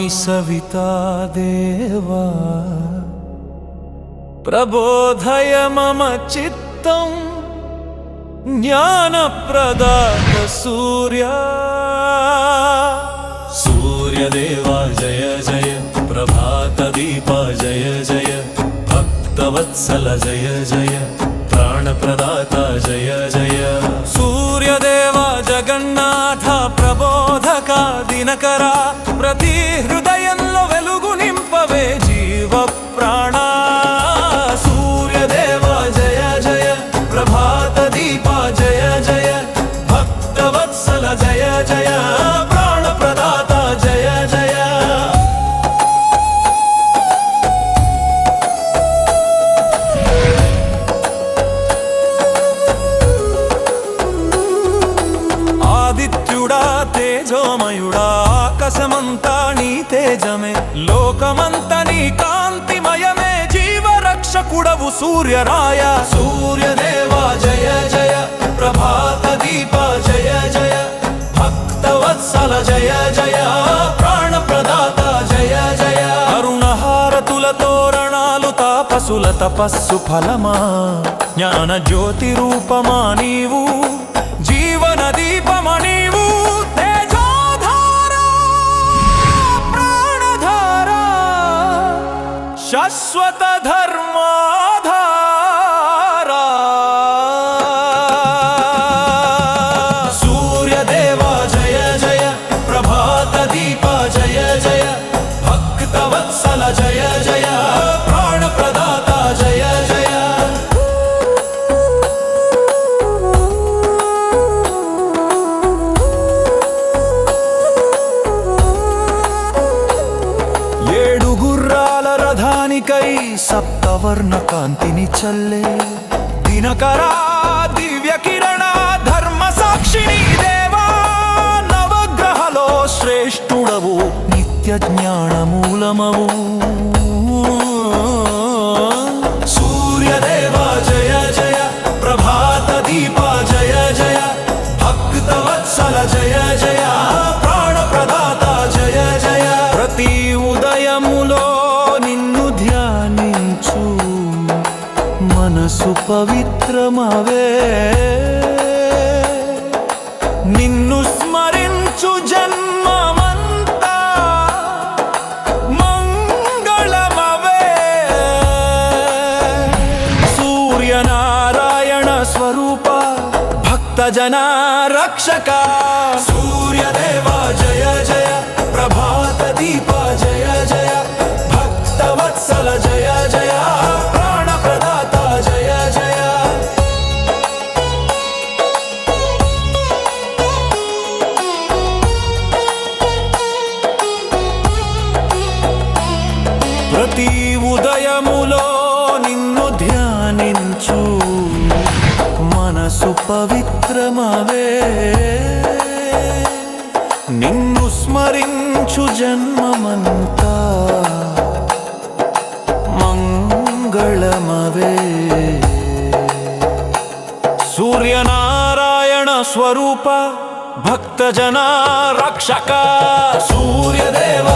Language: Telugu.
सविता देवा प्रबोधय मम चित्तं ज्ञानप्रदात सूर्या सूर्यदेवा जय जय प्रभातदीपा जय जय भक्तवत्सल जय जय प्राणप्रदाता जय जय सूर्यदेवा जगन्नाथ प्रबोधक दिनकर प्रति हृदयंलो वेलुगु निंपवे जीव प्राण सूर्यदेवा जय जय प्रभातदीपा जय जय भक्तवत्सल जय जय प्राणप्रदाता जय जय ఆదిత్యుడా తేజోమయుడా ఆకాశమంతా నీ తేజమే లోకమంతా నీ కాంతిమయమే జీవరక్షకుడవు సూర్యరాయ సూర్యదేవా జయ జయ ప్రభాతదీపా జయ జయ భక్తవత్సల జయ జయ ప్రాణప్రదాత జయ జయ అరుణహారతుల తోరణాలు తాపసుల తపస్సు ఫలమా జ్ఞాన జ్యోతి రూపమా నీవు జీవన దీపమా నీవు शाश्वत धर्माधारा सूर्यदेवा जय जय प्रभातदीपा जय जय भक्तवत्सल जय जय प्राणप्रदाता जय जय రథానికై సప్తవర్ణ కాంతిని చల్లే దినకరా దివ్య కిరణ ధర్మ సాక్షిని దేవా నవగ్రహలో శ్రేష్ఠుడవు నిత్య జ్ఞాన మూలమవు సూర్యదేవా జయ జయ ప్రభాతదీపా జయ జయ భక్తవత్సల జయ జయ ప్రాణప్రదాత జయ జయ ప్రతి ఉదయములో మనసు పవిత్రమవే నిన్ను స్మరించు జన్మమంతా మంగళమవే సూర్యనారాయణ స్వరూప భక్తజన రక్షక సూర్యదేవా జయ జయ ప్రభాతదీపా జయ జయ భక్తవత్సల జయ జయ ప్రాణప్రదాత జయ జయ ప్రతి ఉదయములో నిన్ను ధ్యానించు మనసు పవిత్రమవే నిన్ను స్మరించు జన్మమంతా మంగళమవే సూర్యనారాయణ స్వరూప భక్తజన రక్షక సూర్యదేవ